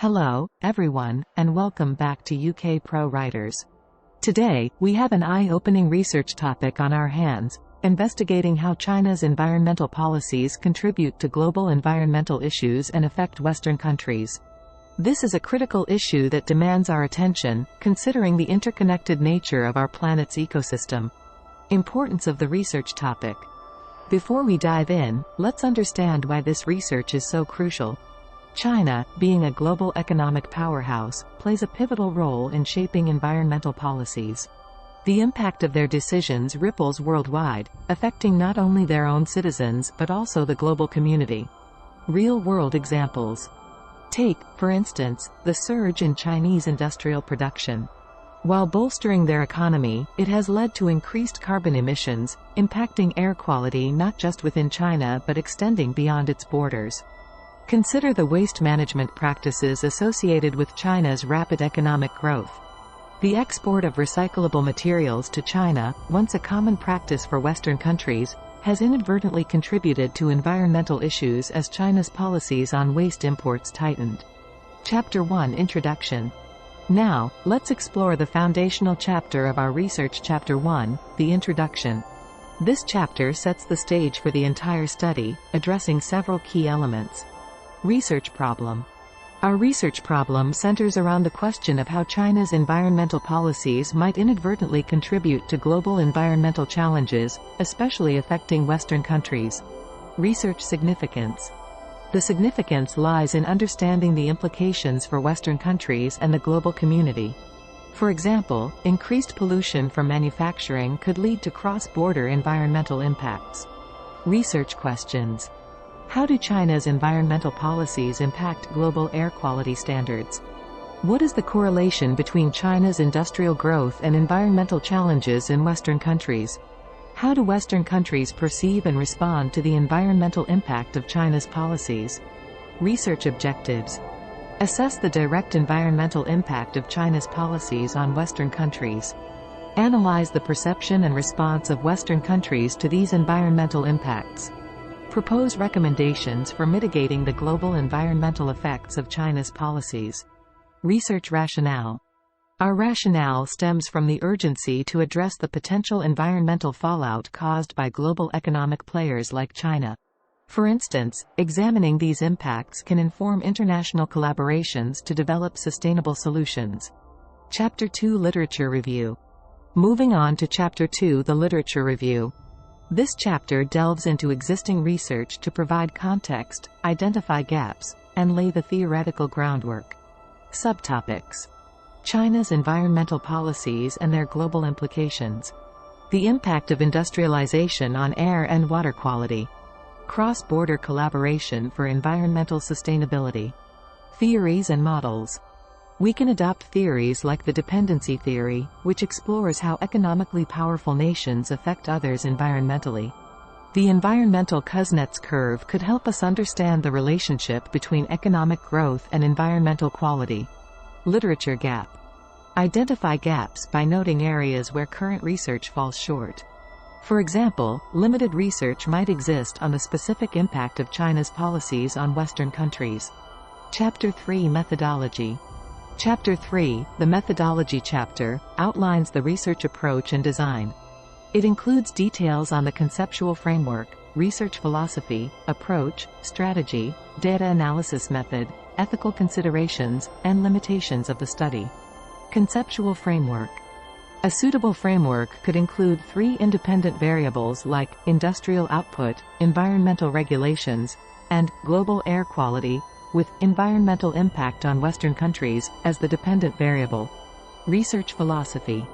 Hello, everyone, and welcome back to UK Pro Writers. Today, we have an eye-opening research topic on our hands, investigating how China's environmental policies contribute to global environmental issues and affect Western countries. This is a critical issue that demands our attention, considering the interconnected nature of our planet's ecosystem. Importance of the research topic. Before we dive in, let's understand why this research is so crucial. China, being a global economic powerhouse, plays a pivotal role in shaping environmental policies. The impact of their decisions ripples worldwide, affecting not only their own citizens but also the global community. Real-world examples. Take, for instance, the surge in Chinese industrial production. While bolstering their economy, it has led to increased carbon emissions, impacting air quality not just within China but extending beyond its borders. Consider the waste management practices associated with China's rapid economic growth. The export of recyclable materials to China, once a common practice for Western countries, has inadvertently contributed to environmental issues as China's policies on waste imports tightened. Chapter 1 Introduction. Now, let's explore the foundational chapter of our research. Chapter 1, the Introduction. This chapter sets the stage for the entire study, addressing several key elements. Research problem. Our research problem centers around the question of how China's environmental policies might inadvertently contribute to global environmental challenges, especially affecting Western countries. Research significance. The significance lies in understanding the implications for Western countries and the global community. For example, increased pollution from manufacturing could lead to cross-border environmental impacts. Research questions. How do China's environmental policies impact global air quality standards? What is the correlation between China's industrial growth and environmental challenges in Western countries? How do Western countries perceive and respond to the environmental impact of China's policies? Research objectives. Assess the direct environmental impact of China's policies on Western countries. Analyze the perception and response of Western countries to these environmental impacts. Propose recommendations for mitigating the global environmental effects of China's policies. Research rationale. Our rationale stems from the urgency to address the potential environmental fallout caused by global economic players like China. For instance, examining these impacts can inform international collaborations to develop sustainable solutions. Chapter 2 Literature Review. Moving on to Chapter 2 The Literature Review. This chapter delves into existing research to provide context, identify gaps, and lay the theoretical groundwork. Subtopics. China's environmental policies and their global implications. The impact of industrialization on air and water quality. Cross-border collaboration for environmental sustainability. Theories and models. We can adopt theories like the dependency theory, which explores how economically powerful nations affect others environmentally. The environmental Kuznets curve could help us understand the relationship between economic growth and environmental quality. Literature gap. Identify gaps by noting areas where current research falls short. For example, limited research might exist on the specific impact of China's policies on Western countries. Chapter 3 Methodology. Chapter 3, the Methodology chapter, outlines the research approach and design. It includes details on the conceptual framework, research philosophy, approach, strategy, data analysis method, ethical considerations, and limitations of the study. Conceptual framework. A suitable framework could include 3 independent variables like industrial output, environmental regulations, and global air quality, with environmental impact on Western countries as the dependent variable. Research philosophy.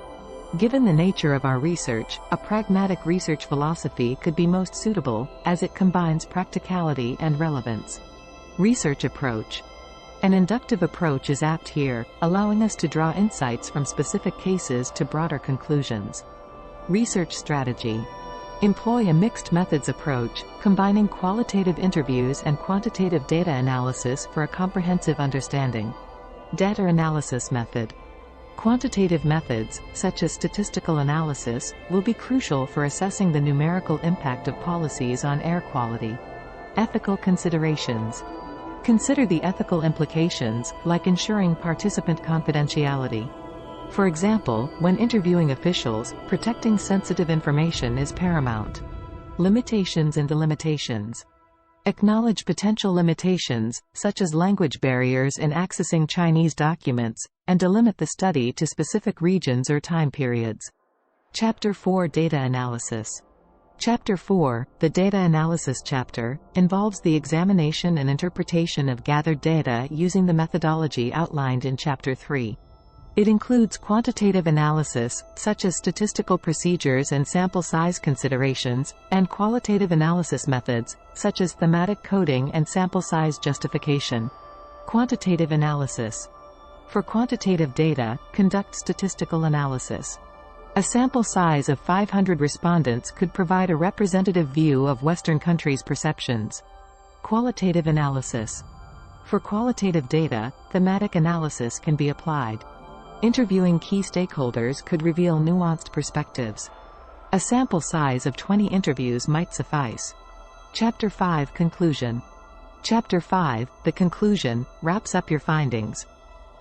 Given the nature of our research, a pragmatic research philosophy could be most suitable, as it combines practicality and relevance. Research approach. An inductive approach is apt here, allowing us to draw insights from specific cases to broader conclusions. Research strategy. Employ a mixed methods approach, combining qualitative interviews and quantitative data analysis for a comprehensive understanding. Data analysis method. Quantitative methods, such as statistical analysis, will be crucial for assessing the numerical impact of policies on air quality. Ethical considerations. Consider the ethical implications, like ensuring participant confidentiality. For example, when interviewing officials, protecting sensitive information is paramount. Limitations and delimitations. Acknowledge potential limitations, such as language barriers in accessing Chinese documents, and delimit the study to specific regions or time periods. Chapter 4 Data Analysis. Chapter 4, the Data Analysis chapter, involves the examination and interpretation of gathered data using the methodology outlined in Chapter 3. It includes quantitative analysis, such as statistical procedures and sample size considerations, and qualitative analysis methods, such as thematic coding and sample size justification. Quantitative analysis. For quantitative data, conduct statistical analysis. A sample size of 500 respondents could provide a representative view of Western countries' perceptions. Qualitative analysis. For qualitative data, thematic analysis can be applied. Interviewing key stakeholders could reveal nuanced perspectives. A sample size of 20 interviews might suffice. Chapter 5 Conclusion. Chapter 5, the conclusion, wraps up your findings.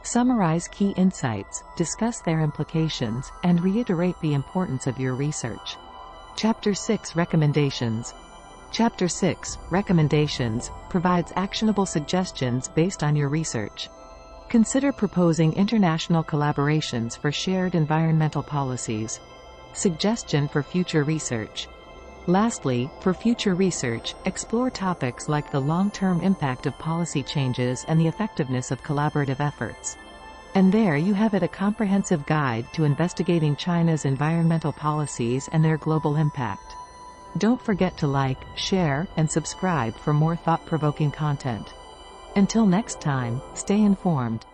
Summarize key insights, discuss their implications, and reiterate the importance of your research. Chapter 6 Recommendations. Chapter 6, Recommendations, provides actionable suggestions based on your research. Consider proposing international collaborations for shared environmental policies. Suggestion for future research. Lastly, for future research, explore topics like the long-term impact of policy changes and the effectiveness of collaborative efforts. And there you have it, a comprehensive guide to investigating China's environmental policies and their global impact. Don't forget to like, share, and subscribe for more thought-provoking content. Until next time, stay informed.